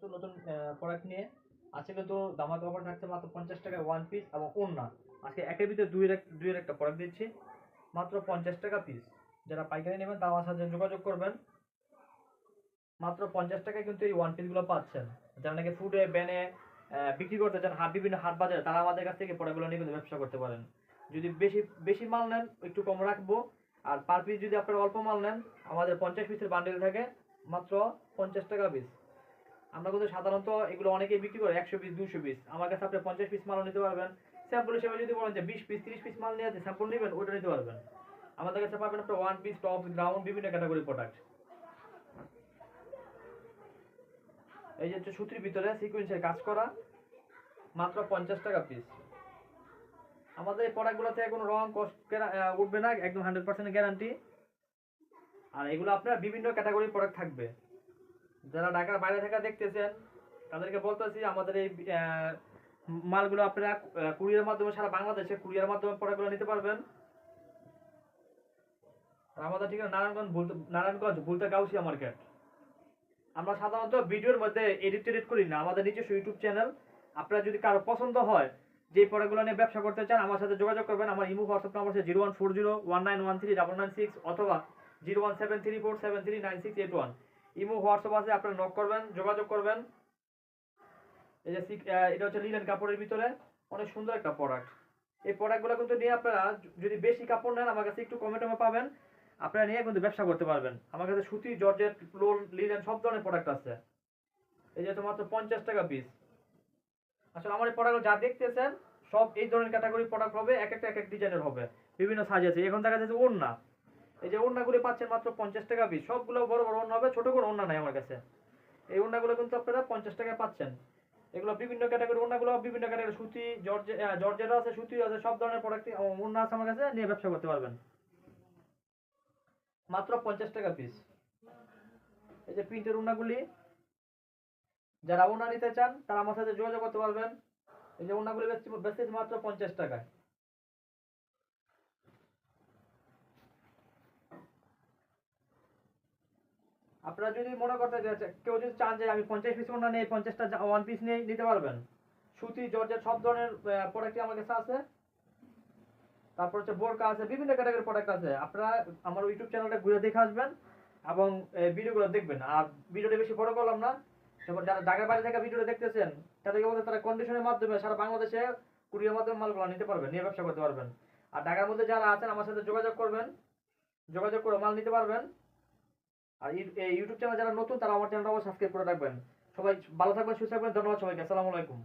নতুন নতুন প্রোডাক্ট নিয়ে। আজকে কিন্তু ধামাকা অফার থাকছে মাত্র 50 টাকায় ওয়ান পিস এবং ওড়না। আজকে একের ভিতরে দুইয়ের একটা প্রোডাক্ট দিচ্ছি মাত্র 50 টাকা পিস। যারা পাইকারি নেবেন তারা আমার সাথে যোগাযোগ করবেন। মাত্র 50 টাকায় কিন্তু এই ওয়ান পিসগুলো পাচ্ছেন। যারা নাকি ফুডে ব্যানে বিক্রি করতে চান বিভিন্ন হাট বাজারে, তারা আমাদের কাছ থেকে প্রোডাক্টগুলো নিয়ে কিন্তু ব্যবসা করতে পারেন। যদি বেশি বেশি মাল নেন একটু কম রাখবো, আর পার পিস যদি আপনারা অল্প মাল নেন আমাদের 50 পিসের বান্ডেল থাকে মাত্র 50 টাকা পিস। আমরা কিন্তু সাধারণত এগুলো অনেকেই বিক্রি করে 100 পিস 200 পিস। আমার কাছে আপনি 50 পিস মালও নিতে পারবেন। স্যাম্পল হিসেবে যদি বলেন যে 20 পিস 30 পিস মাল নিয়ে স্যাম্পল নেবেন, ওইটা নিতে পারবেন। আমাদের কাছে পাবেন আপনার ওয়ান পিস, টপ, গ্রাউন্ড বিভিন্ন ক্যাটাগরি প্রোডাক্ট। এই যে সুতির ভিতরে সিকোয়েন্সের কাজ করা মাত্র 50 টাকা পিস। আমাদের এই প্রোডাক্টগুলোতে কোনো রং কষ্ট উঠবে না, একদম 100% গ্যারান্টি। আর এগুলো আপনার বিভিন্ন ক্যাটাগরি প্রোডাক্ট থাকবে। যারা ঢাকার বাইরে থেকে দেখতেছেন তাদেরকে বলতেছি আমাদের এই মালগুলো আপনারা কুরিয়ার মাধ্যমে সারা বাংলাদেশে কুরিয়ার মাধ্যমে প্রোডাক্টগুলো নিতে পারবেন। আর আমাদের ঠিকানা নারায়ণগঞ্জ বুলতা গাউসিয়া মার্কেট। আমরা সাধারণত ভিডিওর মধ্যে এডিট করি না, আমাদের নিজস্ব ইউটিউব চ্যানেল। আপনারা যদি কারো পছন্দ হয় যে প্রোডাক্টগুলো নিয়ে ব্যবসা করতে চান আমার সাথে যোগাযোগ করবেন। আমার ইমো হোয়াটসঅ্যাপ নাম্বার হচ্ছে 014019139996 অথবা 017347399681। ইমো হোয়াটসঅ্যাপ আছে, আপনারা নক করবেন, যোগাযোগ করবেন। এই যে এটা হচ্ছে লিনেন কাপড়ের ভিতরে অনেক সুন্দর একটা প্রোডাক্ট। এই প্রোডাক্টগুলো কিন্তু নিয়ে আপনারা যদি বেশি কাপড় নেন আমার কাছে একটু কমে টমে পাবেন, আপনারা নিয়ে কিন্তু ব্যবসা করতে পারবেন। আমার কাছে সুতি, জর্জেট, লোন, লিনেন সব ধরনের প্রোডাক্ট আছে। এই যে মাত্র 50 টাকা পিস। আসলে আমার এই প্রোডাক্টগুলো যা দেখতেছেন সব এই ধরনের ক্যাটাগরি প্রোডাক্ট হবে, এক এক ডিজাইনের হবে, বিভিন্ন সাইজ আছে। এখন দেখা যাচ্ছে ওড়না, এই যে ওড়নাগুলো পাচ্ছেন মাত্র 50 টাকা পিস। সবগুলো বড় বড় ওড়না হবে, ছোট কোনো ওড়না নাই আমার কাছে। এই ওড়নাগুলো কিন্তু আপনারা 50 টাকায় পাচ্ছেন। এগুলো বিভিন্ন ক্যাটাগরি ওড়নাগুলো, বিভিন্ন ক্যাটাগরি সুতি, জর্জেটও আছে, সুতি আছে, সব ধরনের প্রোডাক্ট ওড়না আছে আমার কাছে, নিয়ে ব্যবসা করতে পারবেন মাত্র 50 টাকা পিস। এই যে প্রিন্টের ওড়নাগুলি, যারা ওড়না নিতে চান তারা আমার সাথে যোগাযোগ করতে পারবেন। এই যে ওড়নাগুলি বেচতেছি মাত্র 50 টাকায়। আপনারা যদি মনে করতে কেউ যদি চান যে আমি 50 পিস ওড়না নেই, 50টা ওয়ান পিস নিয়ে নিতে পারবেন। সুতি, জর্জেট সব ধরনের প্রোডাক্টই আমার কাছে আছে। তারপর হচ্ছে বোরকা আছে, বিভিন্ন ক্যাটাগরির প্রোডাক্ট আছে। আপনারা আমার ইউটিউব চ্যানেলটা ঘুরে দেখে আসবেন এবং ভিডিওগুলো দেখবেন। আর ভিডিওটা বেশি বড় করলাম না, যারা ঢাকার বাইরে থেকে ভিডিওটা দেখতেছেন তাদেরকে বলতে তারা কন্ডিশনের মাধ্যমে সারা বাংলাদেশে কুরিয়ার মাধ্যমে মালগুলো নিতে পারবেন, নিয়ে ব্যবসা করতে পারবেন। আর ঢাকার মধ্যে যারা আছেন আমার সাথে যোগাযোগ করবেন, যোগাযোগ করে মাল নিতে পারবেন। আর এই ইউটিউব চ্যানেল যারা নতুন তারা আমার চ্যানেলটা সাবস্ক্রাইব করে রাখবেন। সবাই ভালো থাকবেন, সুস্থ থাকবেন। ধন্যবাদ সবাইকে। আসসালামু আলাইকুম।